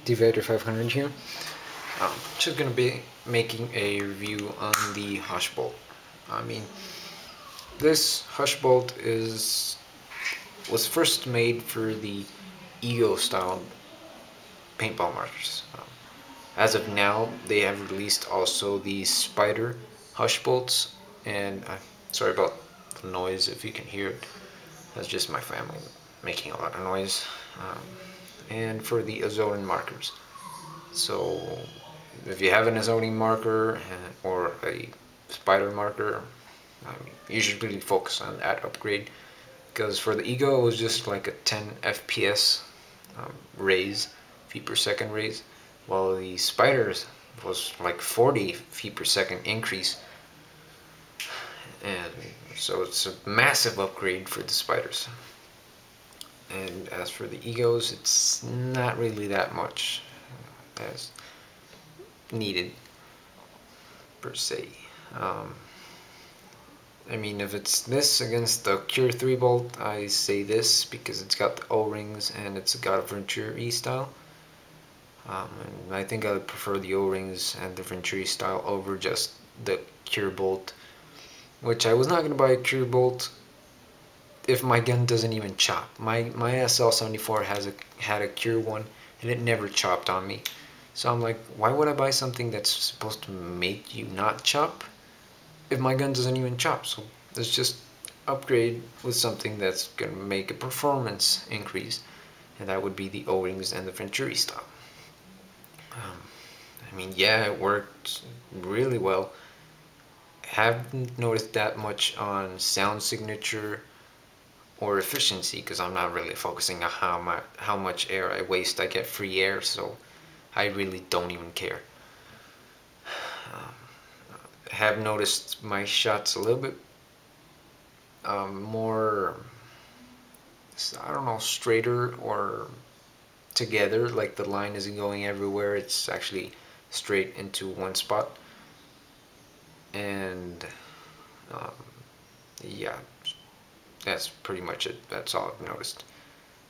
Divider 500 here. Just gonna be making a review on the hush bolt. I mean, this hush bolt was first made for the Ego style paintball markers. As of now, they have released also the Spider hush bolts, and sorry about the noise if you can hear it. That's just my family making a lot of noise. And for the Azorin markers. So if you have an Azorin marker or a Spider marker, you should really focus on that upgrade, because for the Ego it was just like a 10 FPS raise, feet per second raise, while the Spiders was like 40 feet per second increase, and so it's a massive upgrade for the Spiders. And as for the Egos, it's not really that much as needed per se. I mean, if it's this against the Cure 3 bolt, I say this because it's got the O-rings and it's got a Venturi style. And I think I would prefer the O-rings and the Venturi style over just the Cure bolt, which I was not going to buy a Cure bolt if my gun doesn't even chop. My SL74 had a Cure one and it never chopped on me. So I'm like, why would I buy something that's supposed to make you not chop if my gun doesn't even chop? So let's just upgrade with something that's going to make a performance increase, and that would be the O-rings and the Venturi style. I mean, yeah, it worked really well. Haven't noticed that much on sound signature or efficiency, because I'm not really focusing on how much air I waste. I get free air, so I really don't even care. Have noticed my shots a little bit more, I don't know, straighter or together, like the line isn't going everywhere, it's actually straight into one spot. And yeah, that's pretty much it. That's all I've noticed.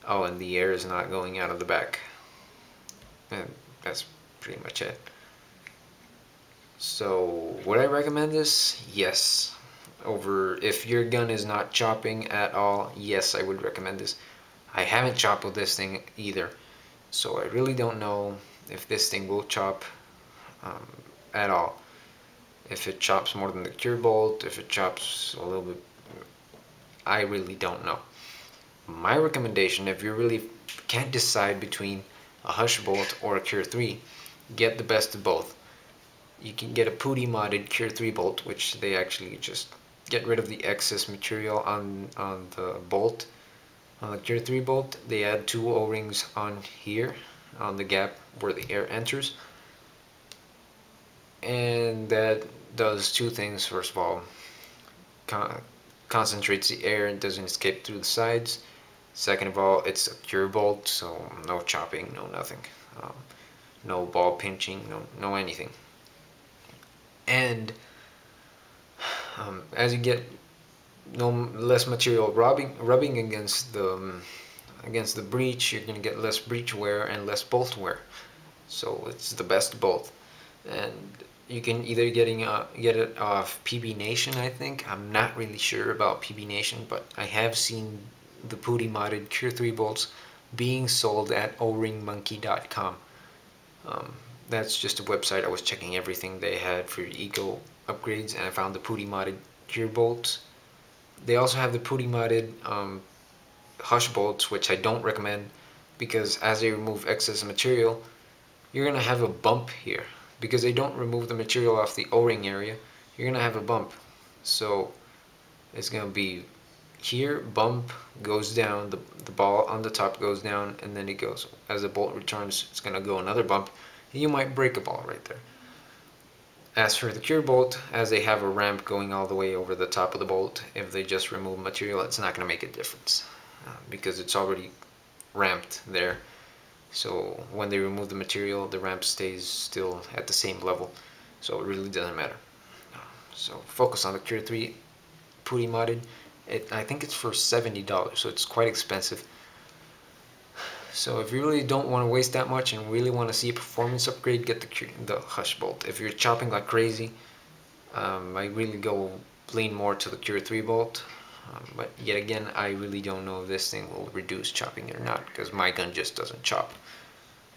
Oh, and the air is not going out of the back, and that's pretty much it. So would I recommend this? Yes. Over, if your gun is not chopping at all, yes, I would recommend this. I haven't chopped with this thing either, so I really don't know if this thing will chop at all. If it chops more than the Cure bolt, if it chops a little bit, I really don't know. My recommendation, if you really can't decide between a Hush bolt or a Cure 3, get the best of both. You can get a putty modded Cure 3 bolt, which they actually just get rid of the excess material on the bolt. On the Cure 3 bolt, they add 2 O-rings on here, on the gap where the air enters. And that does 2 things. First of all, concentrates the air and doesn't escape through the sides. Second of all, it's a Cure bolt, so no chopping, no nothing. No ball pinching, no anything. And as you get less material rubbing against the breech, you're going to get less breech wear and less bolt wear. So it's the best of both. And you can either get it off PB Nation, I think. I'm not really sure about PB Nation, but I have seen the putty modded Cure 3 bolts being sold at oringmonkey.com. That's just a website. I was checking everything they had for Eco upgrades, and I found the putty modded Cure bolts. They also have the putty modded Hush bolts, which I don't recommend, because as they remove excess material, you're gonna have a bump here. Because they don't remove the material off the O-ring area, you're gonna have a bump. So it's gonna be here, bump, goes down, the ball on the top goes down, and then it goes, as the bolt returns, it's gonna go another bump, and you might break a ball right there. As for the Cure bolt, as they have a ramp going all the way over the top of the bolt, if they just remove material, it's not going to make a difference because it's already ramped there. So when they remove the material, the ramp stays still at the same level, so it really doesn't matter. So focus on the Cure 3 putty modded. I think it's for $70, so it's quite expensive. So if you really don't want to waste that much and really want to see a performance upgrade, get the hush bolt. If you're chopping like crazy, I really lean more to the Cure 3 bolt. But yet again, I really don't know if this thing will reduce chopping or not, because my gun just doesn't chop.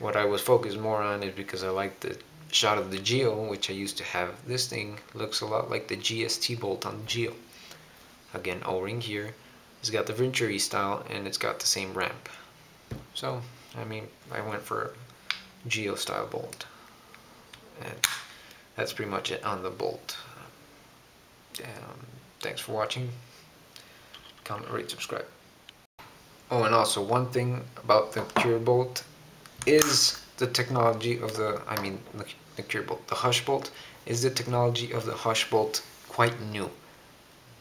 What I was focused more on is because I like the shot of the Geo, which I used to have. This thing looks a lot like the GST bolt on the Geo. Again, O-ring here. It's got the Venturi style and it's got the same ramp. So, I mean, I went for a Geo style bolt. And that's pretty much it on the bolt. Thanks for watching. Comment, rate, subscribe. Oh, and also one thing about the Cure bolt is the technology of the Cure bolt. The hush bolt, is the technology of the hush bolt quite new?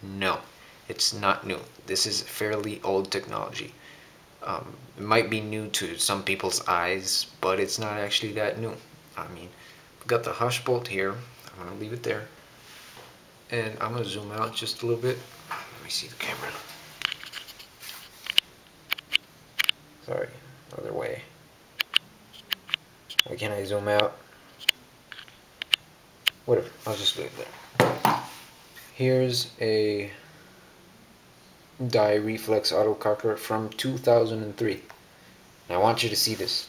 No, it's not new. This is fairly old technology. It might be new to some people's eyes, but it's not actually that new. I mean, we've got the hush bolt here. I'm going to leave it there. And I'm going to zoom out just a little bit. Let me see the camera. Sorry, other way. Why can't I zoom out? Whatever, I'll just leave it there. Here's a dye reflex autococker from 2003. Now I want you to see this.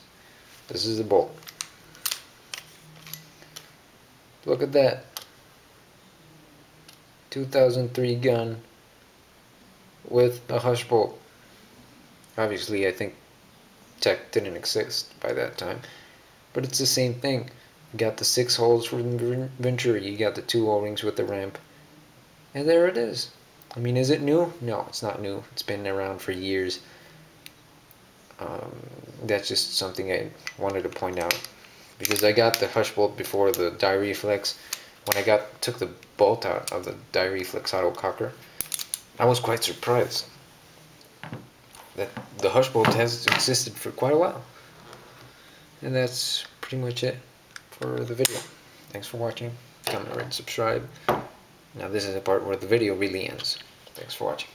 This is the bolt. Look at that. 2003 gun with a hush bolt. Obviously, I think TECHT didn't exist by that time, but it's the same thing. You got the 6 holes from Venturi, you got the 2 O-rings with the ramp, and there it is. I mean, is it new? No, it's not new. It's been around for years. That's just something I wanted to point out, because I got the hush bolt before the dye reflex. When I took the bolt out of the dye reflex autococker, I was quite surprised that the hush bolt has existed for quite a while. And that's pretty much it for the video. Thanks for watching. Comment, rate, subscribe. Now this is the part where the video really ends. Thanks for watching.